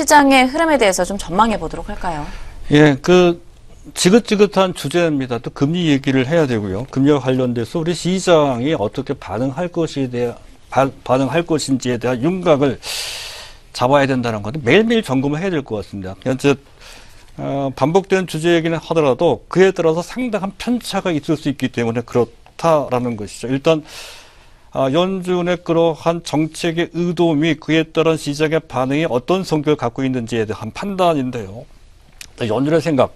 시장의 흐름에 대해서 좀 전망해 보도록 할까요? 예, 지긋지긋한 주제입니다. 또 금리 얘기를 해야 되고요. 금리와 관련돼서 우리 시장이 어떻게 반응할 것인지에 대한 윤곽을 잡아야 된다는 것은 매일매일 점검을 해야 될 것 같습니다. 현재 반복된 주제 얘기는 하더라도 그에 따라서 상당한 편차가 있을 수 있기 때문에 그렇다라는 것이죠. 일단 연준의 그러한 정책의 의도 및 그에 따른 시장의 반응이 어떤 성격을 갖고 있는지에 대한 판단인데요. 연준의 생각,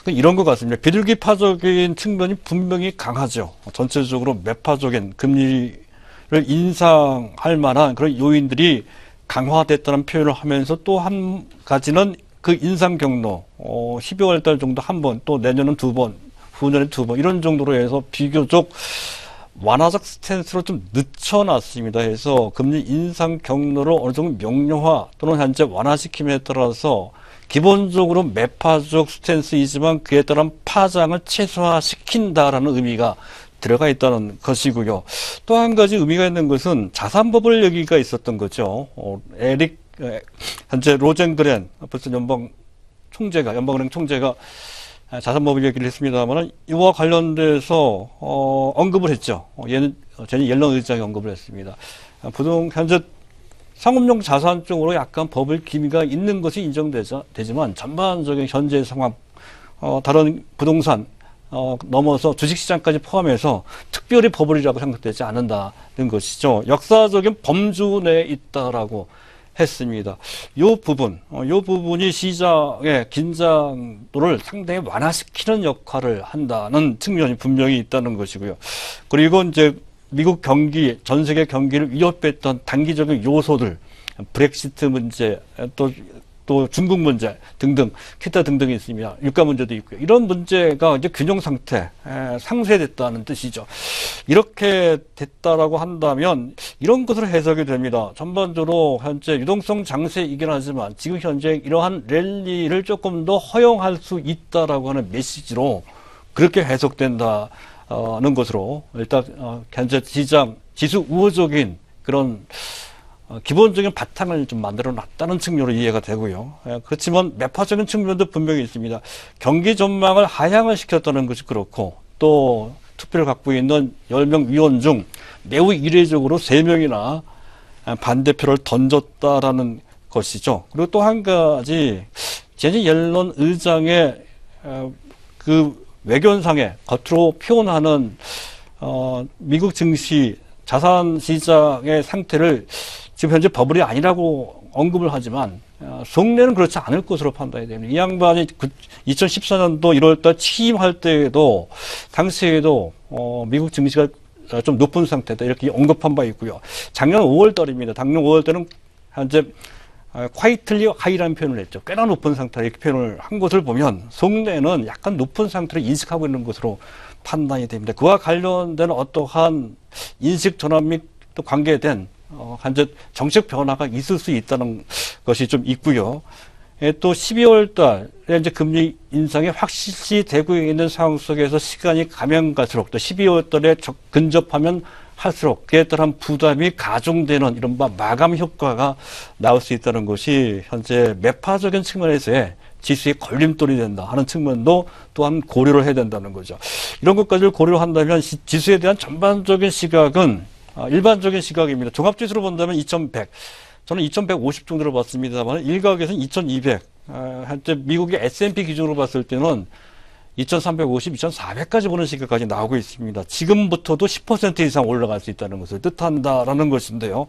이런 것 같습니다. 비둘기파적인 측면이 분명히 강하죠. 전체적으로 매파적인 금리를 인상할 만한 그런 요인들이 강화됐다는 표현을 하면서 또 한 가지는 그 인상 경로, 12월 달 정도 한 번, 또 내년은 두 번, 후년에 두 번, 이런 정도로 해서 비교적 완화적 스탠스로 좀 늦춰놨습니다. 해서 금리 인상 경로를 어느 정도 명료화 또는 현재 완화시킴에 따라서 기본적으로 매파적 스탠스이지만 그에 따른 파장을 최소화시킨다라는 의미가 들어가 있다는 것이고요. 또 한 가지 의미가 있는 것은 자산버블 얘기가 있었던 거죠. 현재 로젠그렌 벌써 연방은행 총재가 자산버블 얘기를 했습니다만 이와 관련돼서 언급을 했죠. 제니 옐런 의장이 언급을 했습니다. 현재 상업용 자산 쪽으로 약간 버블 기미가 있는 것이 인정되지만 전반적인 현재 상황, 다른 부동산 넘어서 주식시장까지 포함해서 특별히 버블이라고 생각되지 않는다는 것이죠. 역사적인 범주 내에 있다라고 했습니다. 요 부분이 시장의 긴장도를 상당히 완화시키는 역할을 한다는 측면이 분명히 있다는 것이고요. 그리고 이제 미국 경기, 전 세계 경기를 위협했던 단기적인 요소들, 브렉시트 문제, 또 중국 문제 등등, 기타 등등이 있습니다. 유가 문제도 있고요. 이런 문제가 이제 균형 상태, 상쇄됐다는 뜻이죠. 이렇게 됐다라고 한다면 이런 것으로 해석이 됩니다. 전반적으로 현재 유동성 장세이긴 하지만 지금 현재 이러한 랠리를 조금 더 허용할 수 있다라고 하는 메시지로 그렇게 해석된다는 것으로 일단 현재 시장 지수 우호적인 그런 기본적인 바탕을 좀 만들어 놨다는 측면으로 이해가 되고요. 그렇지만 매파적인 측면도 분명히 있습니다. 경기 전망을 하향을 시켰다는 것이 그렇고 또 투표를 갖고 있는 10명 위원 중 매우 이례적으로 3명이나 반대표를 던졌다라는 것이죠. 그리고 또 한 가지 제니 옐런 의장의 그 외견상에 겉으로 표현하는 미국 증시 자산 시장의 상태를 지금 현재 버블이 아니라고 언급을 하지만 속내는 그렇지 않을 것으로 판단이 됩니다. 이 양반이 2014년도 1월달 취임할 때에도 당시에도 미국 증시가 좀 높은 상태다 이렇게 언급한 바 있고요. 작년 5월달입니다. 작년 5월달은 현재 quietly high라는 표현을 했죠. 꽤나 높은 상태 이렇게 표현을 한 것을 보면 속내는 약간 높은 상태를 인식하고 있는 것으로 판단이 됩니다. 그와 관련된 어떠한 인식 전환 및 또 관계된 현재 정책 변화가 있을 수 있다는 것이 좀 있고요. 또 12월 달에 이제 금리 인상이 확실시 되고 있는 상황 속에서 시간이 가면 갈수록 또 12월 달에 근접하면 할수록 그에 따른 부담이 가중되는 이른바 마감 효과가 나올 수 있다는 것이 현재 매파적인 측면에서의 지수의 걸림돌이 된다 하는 측면도 또한 고려를 해야 된다는 거죠. 이런 것까지를 고려한다면 지수에 대한 전반적인 시각은 일반적인 시각입니다. 종합지수로 본다면 2100. 저는 2150 정도로 봤습니다만 일각에서는 2200. 현재 미국의 S&P 기준으로 봤을 때는 2350, 2400까지 보는 시각까지 나오고 있습니다. 지금부터도 10% 이상 올라갈 수 있다는 것을 뜻한다라는 것인데요.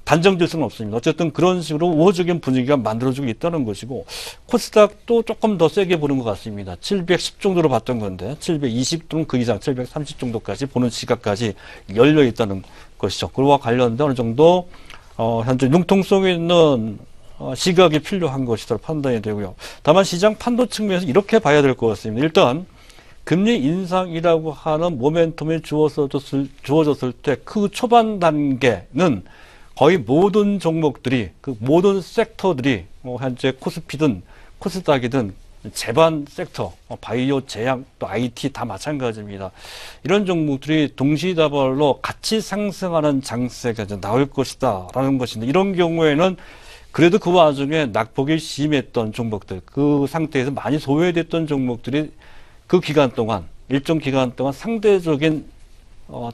단정질 수는 없습니다. 어쨌든 그런 식으로 우호적인 분위기가 만들어지고 있다는 것이고 코스닥도 조금 더 세게 보는 것 같습니다. 710 정도로 봤던 건데 720 또는 그 이상 730 정도까지 보는 시각까지 열려 있다는 것이죠. 그와 관련된 어느 정도 현재 융통성 있는 시각이 필요한 것이라 판단이 되고요. 다만 시장 판도 측면에서 이렇게 봐야 될 것 같습니다. 일단 금리 인상이라고 하는 모멘텀이 주어졌을 때 그 초반 단계는 거의 모든 종목들이, 그 모든 섹터들이, 현재 코스피든 코스닥이든 제반 섹터, 바이오, 제약, 또 IT 다 마찬가지입니다. 이런 종목들이 동시다발로 같이 상승하는 장세가 이제 나올 것이다, 라는 것인데, 이런 경우에는 그래도 그 와중에 낙폭이 심했던 종목들, 그 상태에서 많이 소외됐던 종목들이 그 기간 동안, 일정 기간 동안 상대적인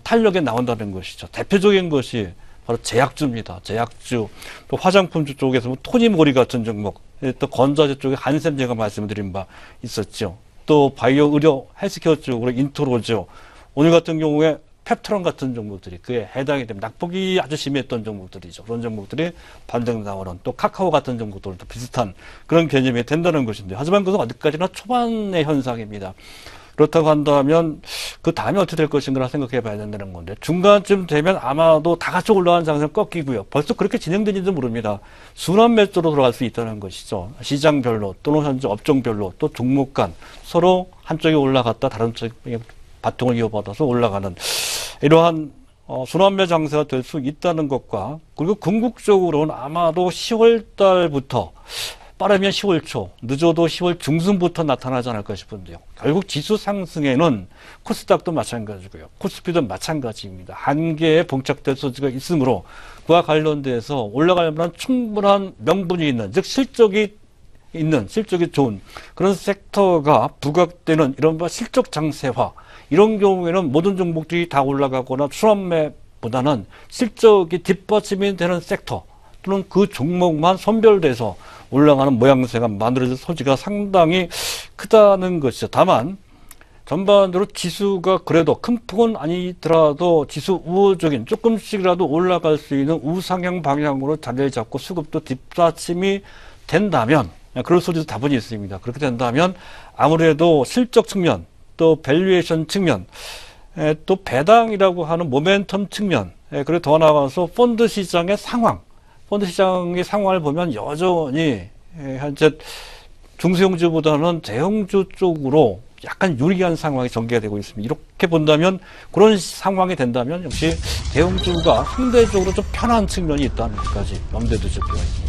탄력에 나온다는 것이죠. 대표적인 것이 바로 제약주입니다. 제약주, 또 화장품주 쪽에서 토니모리 같은 종목, 또 건자재 쪽에 한샘 제가 말씀드린 바 있었죠. 또 바이오 의료 헬스케어 쪽으로 인트로죠. 오늘 같은 경우에 펩트론 같은 종목들이 그에 해당이 됩니다. 낙폭이 아주 심했던 종목들이죠. 그런 종목들이 반등 나오는, 또 카카오 같은 종목들도 비슷한 그런 개념이 된다는 것인데, 하지만 그것은 어디까지나 초반의 현상입니다. 그렇다고 한다면 그 다음에 어떻게 될 것인가 생각해 봐야 된다는 건데, 중간쯤 되면 아마도 다 같이 올라가는 장세는 꺾이고요. 벌써 그렇게 진행되는지도 모릅니다. 순환 매수로 들어갈 수 있다는 것이죠. 시장별로 또는 현재 업종별로 또 종목 간 서로 한쪽이 올라갔다 다른 쪽에 바통을 이어받아서 올라가는 이러한 순환매 장세가 될 수 있다는 것과, 그리고 궁극적으로는 아마도 10월 달부터, 빠르면 10월 초, 늦어도 10월 중순부터 나타나지 않을까 싶은데요. 결국 지수 상승에는 코스닥도 마찬가지고요. 코스피도 마찬가지입니다. 한계에 봉착될 소지가 있으므로 그와 관련돼서 올라갈 만한 충분한 명분이 있는, 즉 실적이 있는, 실적이 좋은 그런 섹터가 부각되는 이른바 실적 장세화, 이런 경우에는 모든 종목들이 다 올라가거나 순환매보다는 실적이 뒷받침이 되는 섹터 또는 그 종목만 선별돼서 올라가는 모양새가 만들어질 소지가 상당히 크다는 것이죠. 다만 전반적으로 지수가 그래도 큰 폭은 아니더라도 지수 우호적인, 조금씩이라도 올라갈 수 있는 우상향 방향으로 자리를 잡고 수급도 뒷받침이 된다면, 그럴 소지도 다분히 있습니다. 그렇게 된다면 아무래도 실적 측면, 또 밸류에이션 측면, 또 배당이라고 하는 모멘텀 측면, 그리고 더 나아가서 펀드 시장의 상황, 펀드 시장의 상황을 보면 여전히 현재 중소형주보다는 대형주 쪽으로 약간 유리한 상황이 전개가 되고 있습니다. 이렇게 본다면, 그런 상황이 된다면 역시 대형주가 상대적으로 좀 편한 측면이 있다는 것까지 염두에 두실 필요가 있습니다.